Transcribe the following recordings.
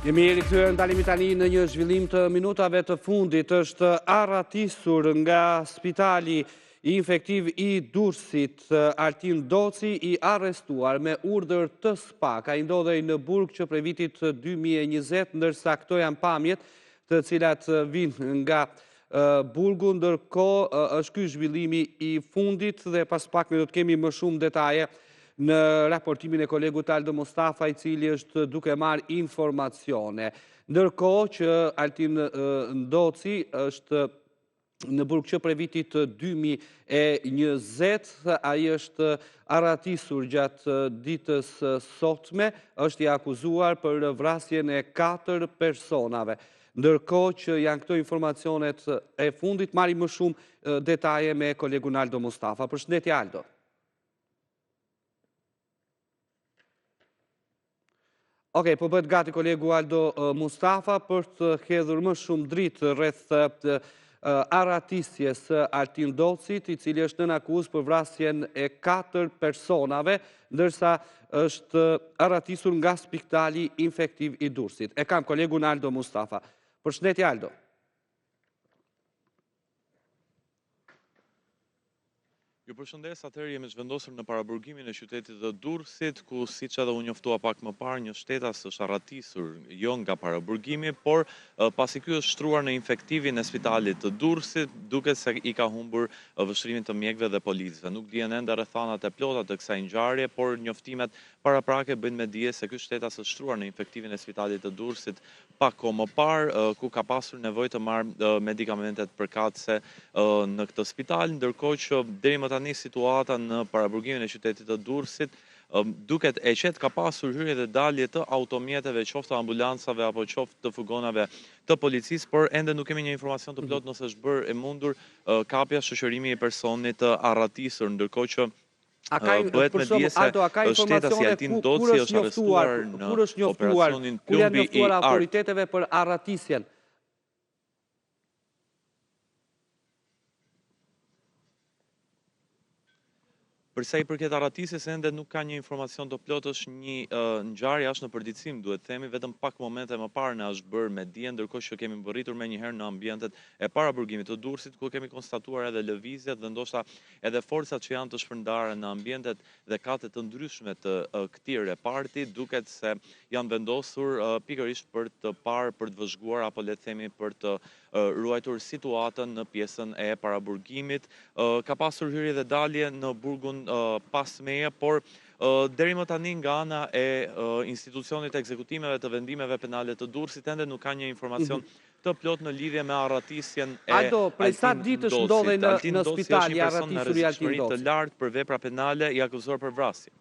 Jemi rikthyer ndalemi tani në një zhvillim të minutave të fundit. Është arratisur nga spitali infektiv i Durrësit Altin Doci, i arrestuar me urdhër të SPAK. Ai ndodhej në burg që prej vitit 2020, ndërsa këto janë pamjet të cilat vinë nga burgu. Ndërkohë është ky zhvillimi i fundit dhe pas pak ne do të kemi më shumë detaje në raportimin e kolegut Aldo Mustafa, i cili është duke marrë informacione. Ndërkohë që Altin Doci është në burg që prej vitit 2020, ai është arratisur gjatë ditës sotme, është i akuzuar për vrasjen e 4 personave. Ndërkohë që janë këto informacionet e fundit, marrim më shumë detaje me kolegun Aldo Mustafa. Përshëndetje Aldo. Okej, po bëhet gati kolegu Aldo Mustafa për të hedhur më shumë dritë rreth arratisjes së Altin Docit, i cili është nën akuzë për vrasjen e 4 personave, ndërsa është arratisur nga spitali infektiv i Durrësit. E kam kolegun Aldo Mustafa. Përshëndetje Aldo. Ju përshëndes, atëherë jemi zhvendosur në paraburgimin e qytetit të Durrësit, ku siç edhe u njoftua pak më parë, një shtetas është arratisur jo nga paraburgimi, por pasi ky është shtruar në infektivin e spitalit të Durrësit, duket se i ka humbur vështrimin të mjekëve dhe policëve. Nuk dihen ende rrethanat e plota të kësaj ngjarje, por njoftimet paraprake bëjnë me dije se ky shtetas është shtruar në infektivin e spitalit të Durrësit pak kohë më parë, ku ka pasur nevojë të marrë medikamentet përkatëse në këtë spital, ndërkohë që deri më tani situata në paraburgimin e qytetit të Durrësit duket e qetë, ka pasur hyrje dhe dalje të automjeteve, qoftë të ambulancave apo qoftë të furgonave të policisë, por ende nuk kemi një informacion të plot nëse është bërë e mundur kapja, shoqërimi i personit të arratisur, ndërkohë që bëhet me dije se shtetasi Altin Doci është arrestuar në operacionin Plumbi i Artë. Kur janë njoftuar autoriteteve për arratisjen? Përsa i përket arratisjes, ende nuk ka një informacion të plot, është një ngjarje është në përditësim, duhet themi, vetëm pak momente më parë na është bërë me dije, ndërkohë që kemi mbërritur menjëherë në ambientet e paraburgimit të Durrësit, ku kemi konstatuar edhe lëvizjet dhe ndoshta edhe forcat që janë të shpërndarë në ambientet dhe kate të ndryshme të këtij reparti, duket se janë vendosur pikërisht për të parë, për të vëzhguar apo le të themi për të ruajtur situatën në pjesën e paraburgimit. Ka pasur hyrje dhe dalje në burgun pas meje, por deri më tani nga ana e institucionit ekzekutimeve të vendimeve penale të Durrësit ende nuk ka një informacion të plot në lidhje me arratisjen e Aldo, prej sa ditësh ndodhej në spital i arratisur i Altin Doci? Të lartë për vepra penale i akuzuar për vrasje.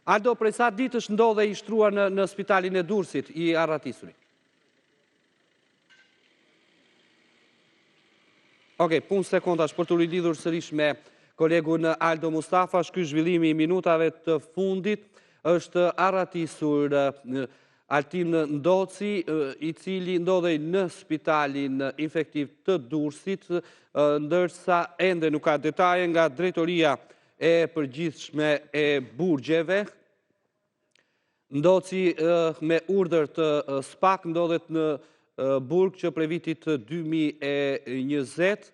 Aldo, prej sa ditësh ndodhej i shtruar në spitalin e Durrësit i arratisurit? Okej, punë sekondash për të rilidhur sërish me kolegun Aldo Mustafa. Ky zhvillimi i minutave të fundit, është arratisur Altin Doci, i cili ndodhej në spitalin infektiv të Durrësit, ndërsa ende nuk ka detaje nga drejtoria e përgjithshme e burgjeve. Doci me urdhër të SPAK ndodhet në burg që prej vitit 2020,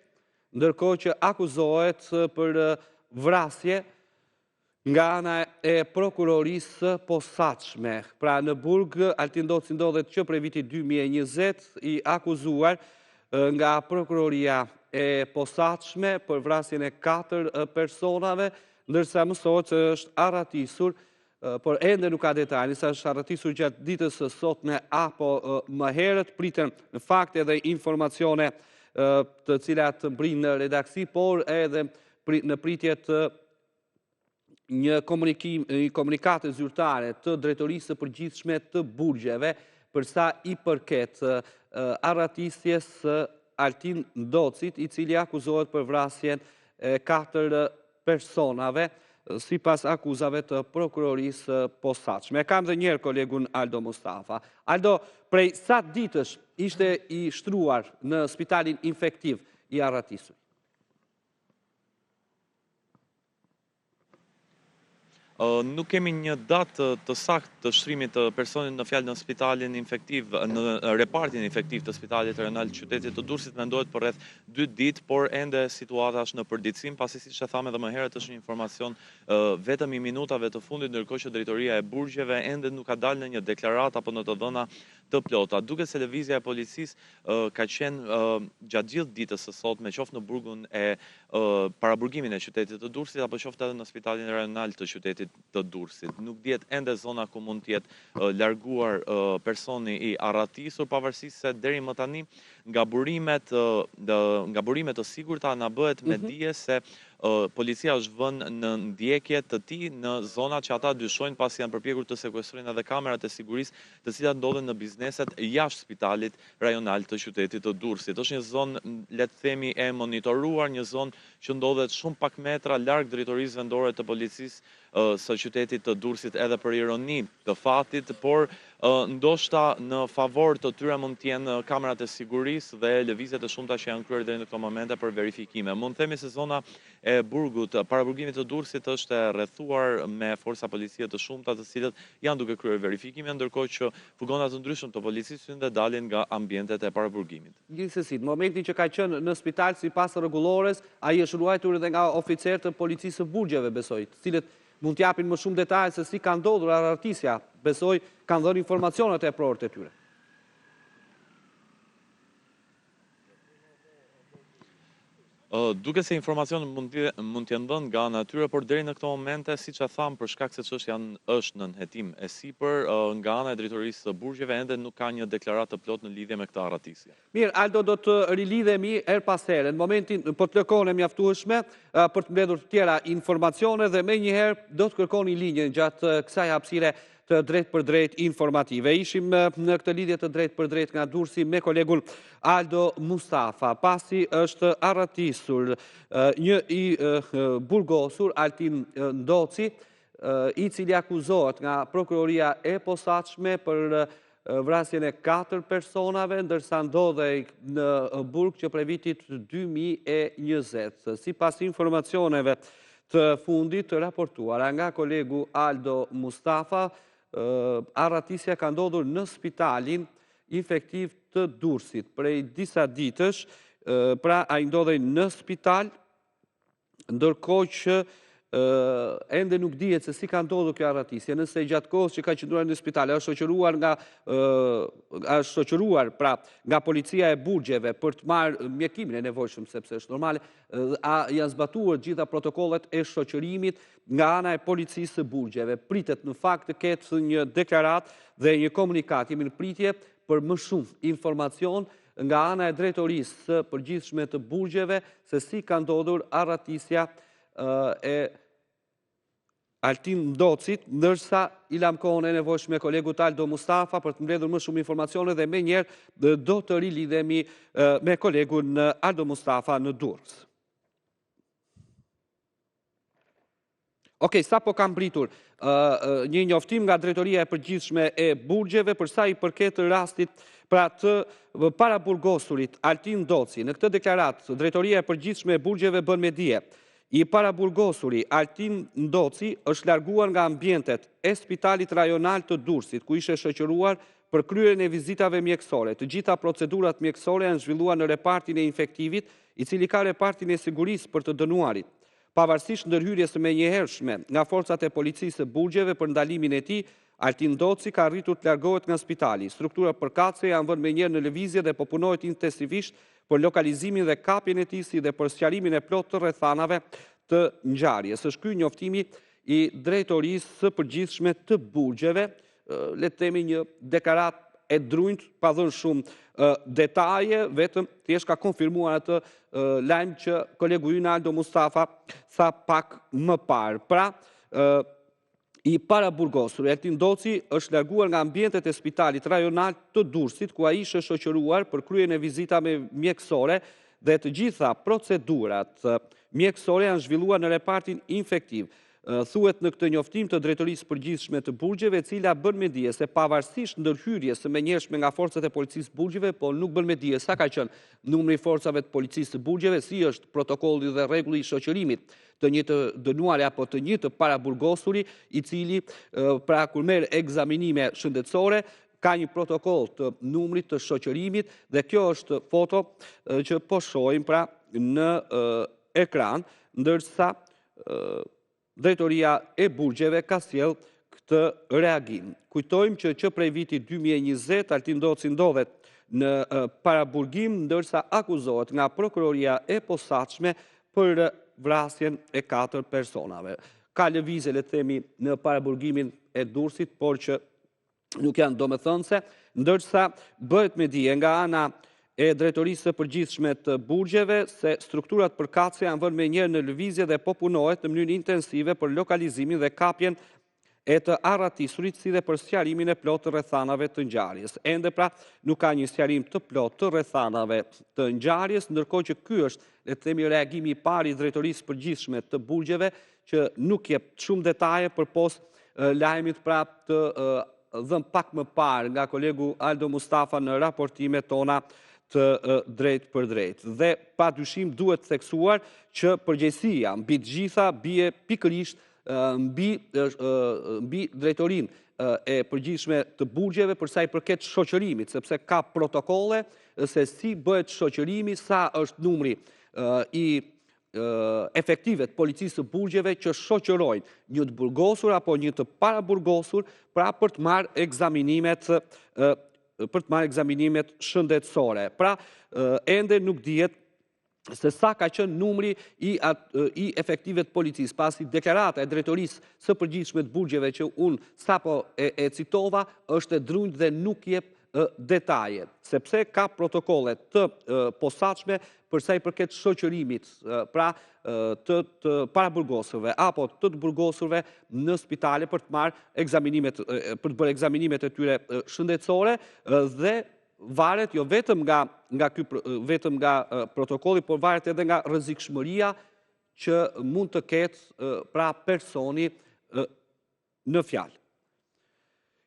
ndërkohë që akuzohet për vrasje nga ana e prokurorisë posaçme. Pra në burg Altin Doci ndodhet që prej vitit 2020, i akuzuar nga prokuroria e posaçme për vrasjen e 4 personave, ndërsa mësohet se është arratisur, por ende nuk ka detaj, nëse është arratisur gjatë ditës së sotme apo më herët. Priten në fakt edhe informacione të cilat mbrinë në redaksi, por edhe në pritje të një komunikate zyrtare të drejtorisë së përgjithshme të burgjeve për sa i përket arratisjes së Altin Docit, i cili akuzohet për vrasjen e 4 personave, sipas akuzave të prokurorisë posaçme. Kam dhe njerë kolegun Aldo Mustafa. Aldo, prej sa ditësh ishte i shtruar në spitalin infektiv i Arratisur? Nuk kemi një datë të saktë të shtrimit të personit në fjalë në spitalin infektiv, në repartin infektiv të spitalit rajonal të qytetit të Durrësit, mendohet për rreth 2 ditë, por ende situata është në përditësim, pasi siç e thamë edhe më herët është një informacion vetëm i minutave të fundit, ndërkohë që drejtoria e burgjeve ende nuk ka dalë në një deklaratë apo në të dhëna të plota. Duke se lëvizja e policisë ka qenë gjatë gjithë ditës së sotme, qoftë në burgun e paraburgimin e qytetit të Durrësit apo qoftë edhe në spitalin rajonal të qytetit të Durrësit. Nuk dihet ende zona ku mund të jetë larguar personi i Arratisur, pavarësisht se deri më tani nga burimet të sigurta na bëhet me dije se policia është vënë në ndjekje të tij në zona që ata dyshojnë, pasi janë përpjekur të sekuestrojnë edhe kamerat e sigurisë, të cilat ndodhen në bizneset jashtë spitalit rajonal të qytetit të Durrësit. Është një zonë, le të themi, e monitoruar, një zonë që ndodhet shumë pak metra larg drejtorisë vendore të policisë së qytetit të Durrësit, edhe për ironi të fatit, por ndoshta në favor të tyre mund të jenë kamerat e sigurisë dhe lëvizjet e shumta që janë kryer deri në këto momente për verifikime. Mund të themi se zona e burgut, paraburgimit të Durrësit është e rrethuar me forca policie të shumta, të cilët janë duke kryer verifikime, ndërkohë që fugona të ndryshëm të policisë hynë dhe dalin nga ambientet e paraburgimit. Gjithsesi, në momentin që ka qenë në spital sipas rregullores, ai është ruajtur edhe nga oficerë të policisë së burgjeve, besoj, të cilët mund t'japin më shumë detaje se si ka ndodhur arratisja, besoj kanë dhënë informacionet e prorët e tyre. Duke se informacion mund t'jenë dhënë nga natyre, por deri në këto momente, siç e tham, për shkak se çështja është në hetim e sipër, nga ana e drejtorisë së burgjeve ende nuk ka një deklaratë të plot në lidhje me këtë arratisje. Mirë, Aldo, do të rilidhemi her pas here, në momentin po të lëkone mjaftueshme për të mbledhur të tjera informacione dhe me njëherë do të kërkoni linjën gjatë kësaj hapësire të drejt për drejt informative. Ishim në këtë lidhje të drejt për drejt nga Durrësi me kolegun Aldo Mustafa, pasi është arratisur një i burgosur, Altin Ndoci, i cili akuzohet nga prokuroria e posaçme për vrasjen e 4 personave, ndërsa ndodhej në burg që prej vitit 2020. Sipas informacioneve të fundit të raportuara nga kolegu Aldo Mustafa, arratisja ka ndodhur në spitalin infektiv të Durrësit. Prej disa ditësh, pra ai ndodhej në spital, ndërkohë që ende nuk dihet se si ka ndodhur kjo arratisje, nëse gjatë kohës që ka qëndruar në spital është shoqëruar pra nga policia e burgjeve për të marrë mjekimin e nevojshëm, sepse është normale, janë zbatuar gjitha protokollet e shoqërimit nga ana e policisë së burgjeve. Pritet në fakt të ketë një deklaratë dhe një komunikat, jemi në pritje për më shumë informacion nga ana e drejtorisë së përgjithshme të burgjeve se si ka ndodhur arratisja e Altin Ndocit, ndërsa i lam kohën e nevojshme kolegut Aldo Mustafa për të mbledhur më shumë informacione dhe me njerë do të rilidhemi me kolegun Aldo Mustafa në Durrës. Okej, sa po kam pritur një njoftim nga drejtoria e përgjithshme e burgjeve për sa i përket rastit pra të paraburgosurit Altin Ndoci. Në këtë deklaratë, drejtoria e përgjithshme e burgjeve bën me dije i paraburgosuri Altin Ndoci është larguar nga ambientet e spitalit rajonal të Durrësit, ku ishe shoqëruar për kryerjen e vizitave mjekësore. Të gjitha procedurat mjekësore janë zhvilluar në repartin e infektivit, i cili ka repartin e sigurisë për të dënuarit. Pavarësisht ndërhyrjes së menjëhershme nga forcat e policisë së burgjeve për ndalimin e tij, Altin Ndoci ka arritur të largohet nga spitali. Struktura përkatëse janë vënë menjëherë në lëvizje dhe po punohet intensivisht për lokalizimin dhe kapjen e tij, si dhe për sqarimin e plot të rrethanave të ngjarjes. Është ky njoftimi i drejtorisë së përgjithshme të burgjeve, le të themi një deklaratë e drunjt, pa dhënë shumë detaje, vetëm thjesht ka konfirmuar atë lajm që kolegu ynë Aldo Mustafa tha pak më parë. Pra, i paraburgosur Altin Ndoci është larguar nga ambientet e spitalit rajonal të Durrësit, ku ai ishte shoqëruar për kryerjen e vizitave mjekësore dhe të gjitha procedurat mjekësore janë zhvilluar në repartin infektiv. Thuhet në këtë njoftim të Drejtorisë Përgjithshme të Burgjeve, e cila bën me dije se pavarësisht ndërhyrjes së menjëhershme nga forcat e policisë Burgjeve, po nuk bën me dije sa ka qenë numri i forcave të policisë të Burgjeve, si është protokolli dhe rregulli i shoqërimit të një të dënuari apo të një të paraburgosuri, i cili pra kur merr ekzaminime shëndetësore ka një protokoll të numrit të shoqërimit, dhe kjo është foto që po shohim pra në ekran, ndërsa Drejtoria e Burgjeve ka sjell këtë reagim. Kujtojmë që prej vitit 2020 Altin Doci ndodhet në paraburgim, ndërsa akuzohet nga prokuroria e posaçme për vrasjen e 4 personave. Ka lëvizje, le të themi, në paraburgimin e Durrësit, por që nuk janë domethënëse, ndërsa bëhet me dije nga ana e Drejtorisë së Përgjithshme të Burgjeve se strukturat përkatëse janë vënë menjëherë në lëvizje dhe po punohet në mënyrë intensive për lokalizimin dhe kapjen e të arratisurit, si dhe për sqarimin e plotë të rrethanave të ngjarjes. Ende pra nuk ka një sqarim të plotë të rrethanave të ngjarjes, ndërkohë që ky është, le të themi, reagimi i parë i Drejtorisë Përgjithshme të Burgjeve, që nuk jep shumë detaje përpos lajmit pra të dhënë pak më parë nga kolegu Aldo Mustafa në raportimet tona të drejt për drejt. Dhe pa dyshim duhet theksuar që përgjegjësia mbi të gjitha bie pikërisht mbi Drejtorinë e Përgjithshme të Burgjeve për sa i përket shoqërimit, sepse ka protokolle se si bëhet shoqërimi, sa është numri i efektivet policisë të Burgjeve që shoqërojnë një të burgosur apo një të paraburgosur, pra për të marrë ekzaminimet shëndetësore. Pra, ende nuk dihet se sa ka qenë numri i efektivet policisë, pasi deklarata e Drejtorisë së Përgjithshme të Burgjeve që unë sapo e citova është e drunjtë dhe nuk jep detaje, sepse ka protokolle të posaçme për sa i përket shoqërimit, pra të paraburgosurve apo të burgosurve në spitale për të bërë ekzaminimet e tyre shëndetësore, dhe varet jo vetëm nga protokolli, por varet edhe nga rrezikshmëria që mund të ketë pra personi në fjalë.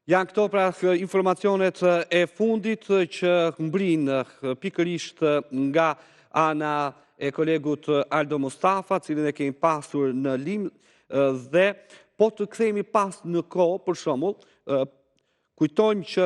Janë këto pra informacionet e fundit që mbrinë pikërisht nga ana e kolegut Aldo Mustafa, cilin e kemi pasur në lim, dhe po të kthehemi pas në kohë, për shembull, kujtojmë që